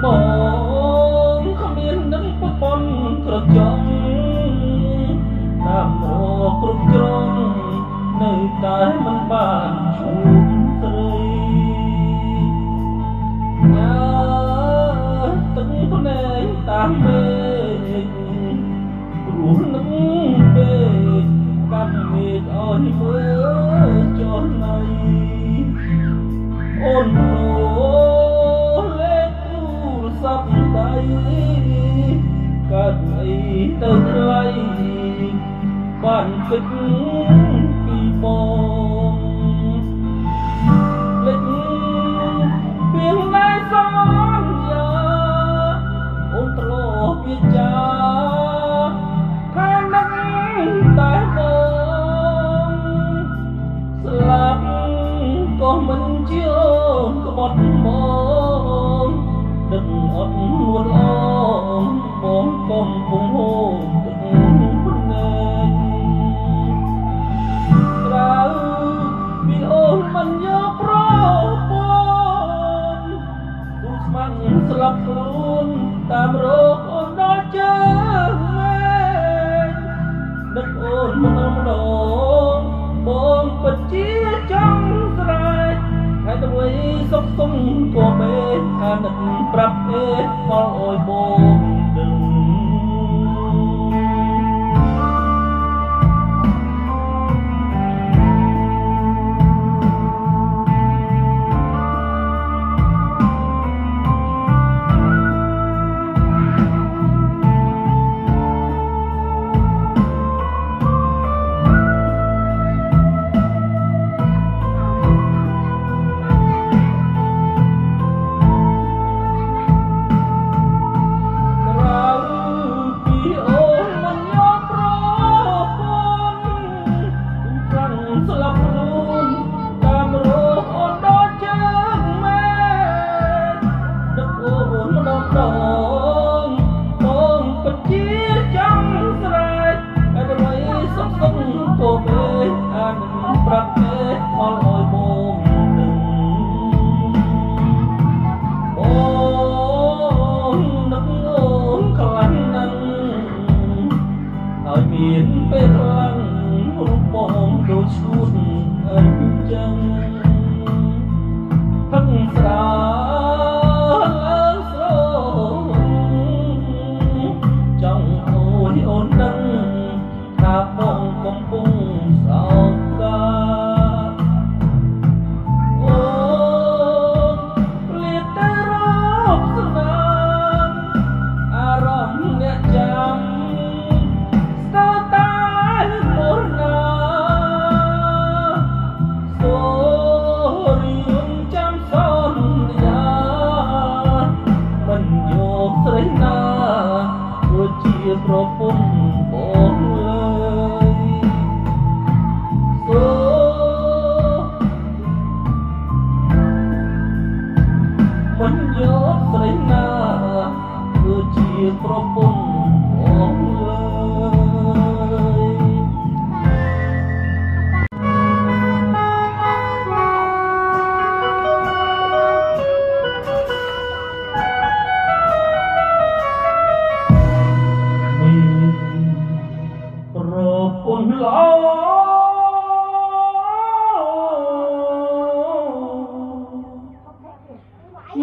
បងគ្មាននឹងប្រពន្ធក្រចង់តាមរកគ្រប់គ្រងនៅតែមិនបានជួបស្រីញ៉ាទឹកភ្នែកតាមមេឃព្រោះនឹងពេកកាន់មេឃឲ្យមើលចុះណៃអូនព្រោះលេខទូរស័ព្ទដៃកើតអីទៅថ្លៃបានគិតពីបងលេចពីណៃសន្យាអូនត្រឡប់វាចាខាងនឹងតែបងស្លាប់ក៏មិនជាក្បត់បងដឹកអត់នួនអងបងកំពុងហូរទឹកភ្នែកក្រៅពីអូនមិនយកប្រពន្ធទូស្មាំងស្លាប់ខ្លួនតាមរោគអូនដល់ជើងមេឃដឹកអូនម្ដងបងពិតជាចង់ស្រែកហើយទៅវិញសុខទុំក៏មេអាណិតប្រាប់អេមកអើយបងដឹងមានពេលឡើងរូបបងដូចឈួតអីចឹងផឹកស្រាឡើងស្រងចង់អូនអូនដឹងថាបងកំពុងសោកកាអូនលៀតតែរកស្នាមអារម្មណ៍អ្នកចាំប្រពន្ធបងលើយសូមិនយកស្រីណាគឺជាប្រពន្ធបងលើយ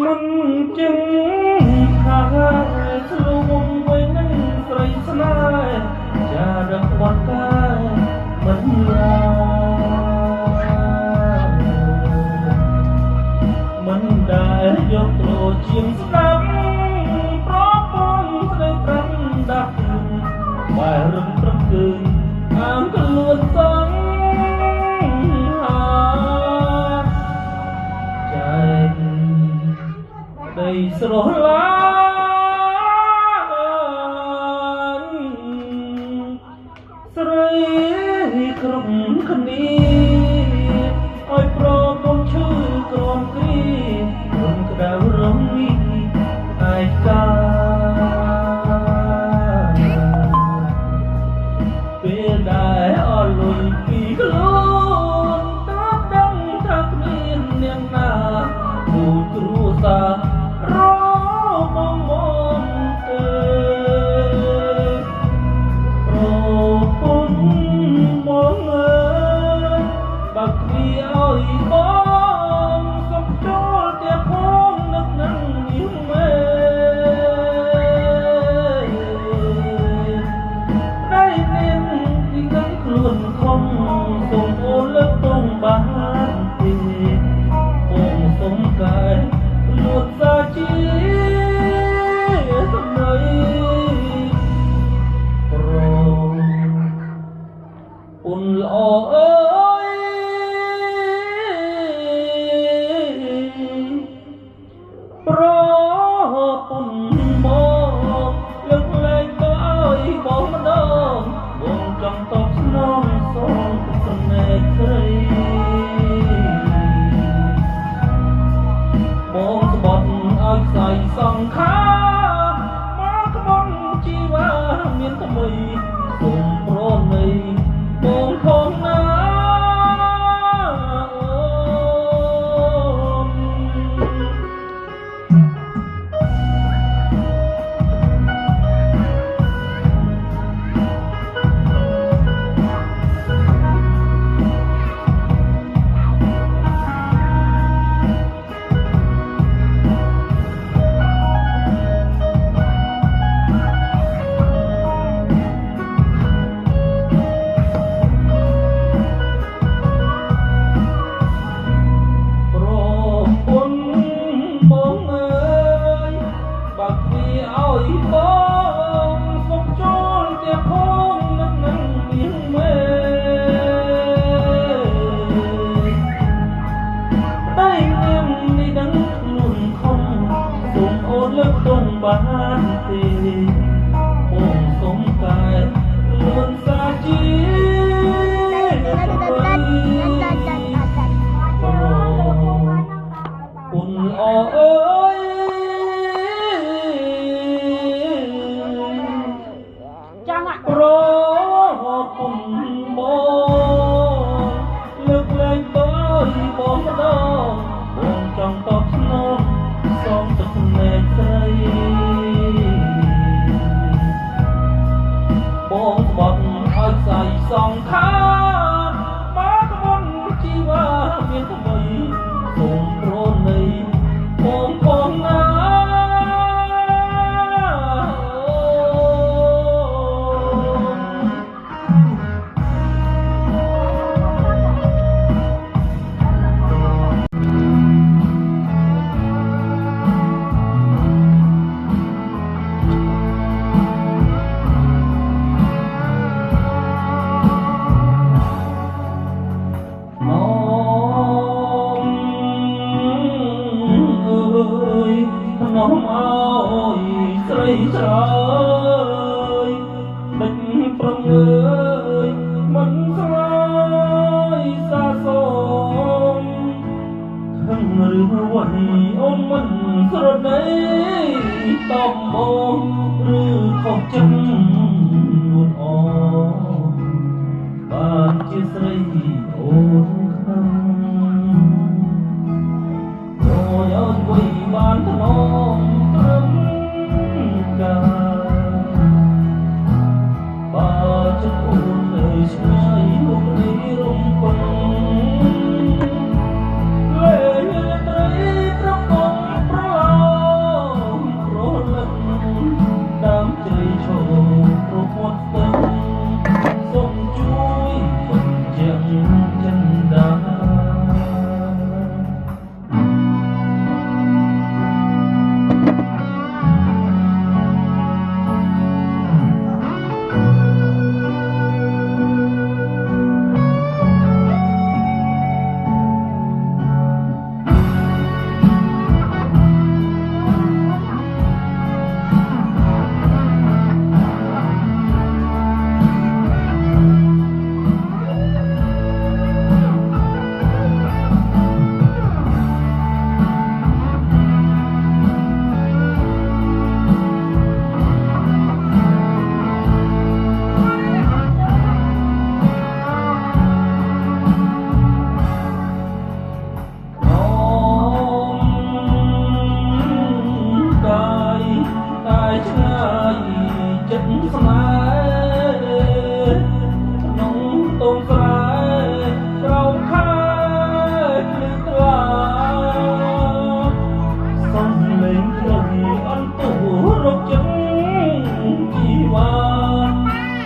មិនចឹងថាស្លុំវិញនឹងស្រីស្នេហ៍ចាដឹកបាត់កាយមិនឡាមិនដែលយកત્રોជាងស្ដាប់ប្រពន្ធស្ដីប្រាំដាក់បែររំត្រឹមគឺអាមខ្លួនសងស្រឡាញ់ស្រីគ្រប់គ្នាឲ្យប្រពន្ធឈឺក្រំគ្រីរំក្តៅរំវីឯកាពេលដែលអស់លុយពីខ្លួនតើដឹងថាគ្មានអ្នកណាគូគ្រួសារ ខាមកក្បន់ជីវ៉ាមានថ្មីសូមប្រណីបងផងណាបានទេបងសុំតែលួនសាជីគុណអអើយចាំប្រគុណបងលើកលែងទៅបងម្ដងបងចង់តបស្នងសូមទឹកភ្នែកស្រីបងបត់ឲ្យស្អីសងខាមកក្បន់ជីវ៉ាមានថ្មីសូមប្រណីបងផងណាน้องเอาស្រីឆ្លើយដឹកប្រងើយមិនស្លាយសាសងខឹងឬវ័យអូនមិនស្រណីតបបងឬខុសចិត្តនួនអបានជាស្រីអូនខឹងឲ្យវ័យបានថ្នមត្រឹមកាបើចិត្តអូននៅឆ្ងាយមុខនេះរំពឹងលេងត្រីប្រកបប្រឡងប្រលឹងដើមជ្រៃឈរប្រពត់ស្ទឹងសូមជួយបញ្ជាក់ចិនដាចិត្តស្នេហ៍ក្នុងតងស្រែក្រោមខែភ្លឺថ្លាសំលេងខ្លីអន្តរកចិត្តជីវ៉ា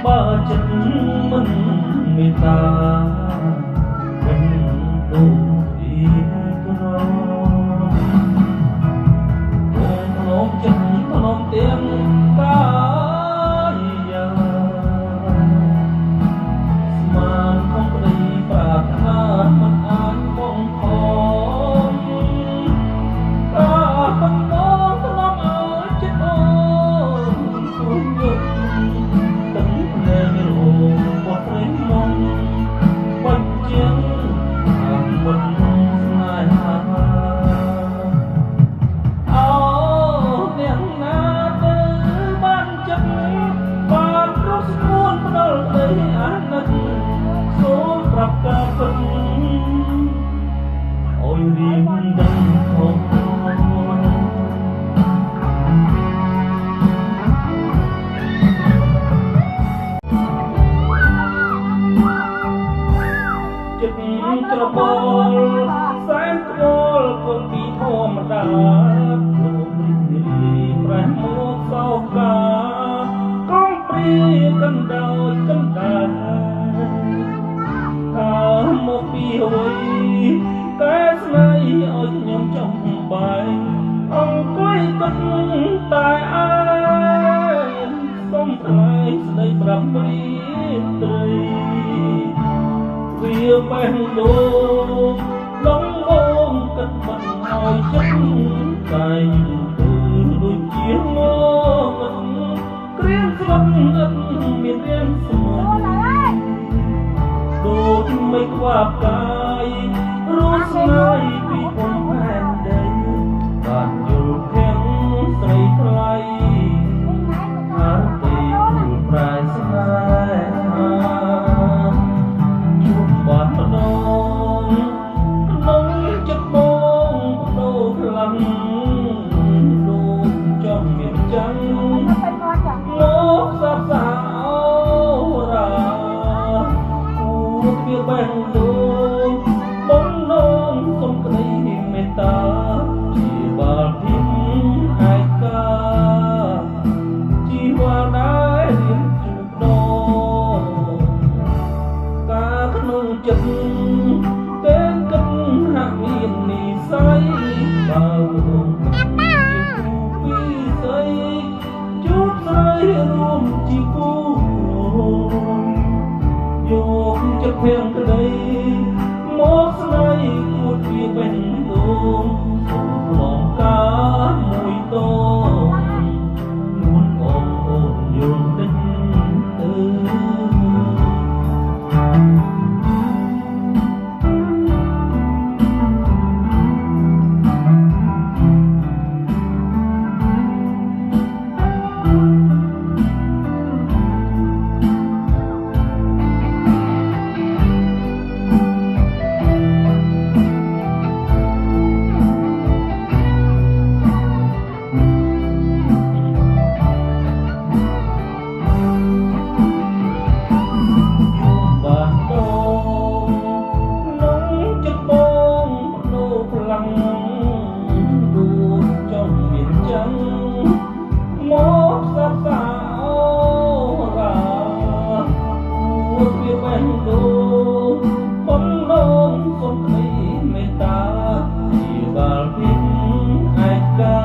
បើចិត្តមិនមេត្តាវិញដូចទីក្របងក្នុងចិត្តក្នុងទាំងកា តែឯងសុំថ្លៃស្ដីប្រាប់ព្រាត្រីវាបេះដូងដងបងគិតមិនឲ្យចិត្តតែយូរទៅដូចជាមកគ្រៀងស្លុតអត់មានរៀងស្មោះដូចមិនខ្វាប់កាយរស់ស្នេហ៍ពីពំផែនដីបានយល់ភាំងស្រីថ្លៃហាទីគូប្រែស្នេហាជួបបាត់ម្ដងក្នុងចិត្តបងដូរខ្លាំងដូចចង់មានចាំងមកសាប់សារាគូវាបេះដូងបងនោមសុំក្តីមេត្តាជាបាល់ភិមឯកាជីវ៉ាដែររៀនជួបដងការក្នុងចិត្តគេគិតហាក់មាននិស័យបើបងជាគូពីស្អីជួបស្រីរួមជាគូយកចិត្តភាំងក្តីមកស្នេហ៍គួតវាបេះដូងសុំឡងការមួយតនួនបងអូនយល់ដេញទៅ មកសាប់សារាគួរវាបេះដូងបំណងសុំក្តីមេត្តាជាបាល់ភិមឯកា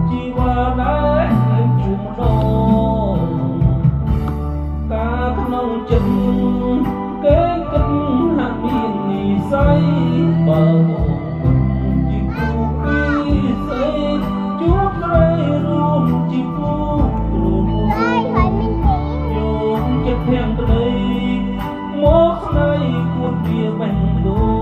ជីវ៉ាដែររៀនជួបម្ដងការក្នុងចិត្តគេគិតហាក់មាននិស័យបើជាគូពីស្អីជួបស្រីរួមជាគូរួមយកចិត្តភាំងក្តីមកស្នេហ៍គួតវាបេះដូង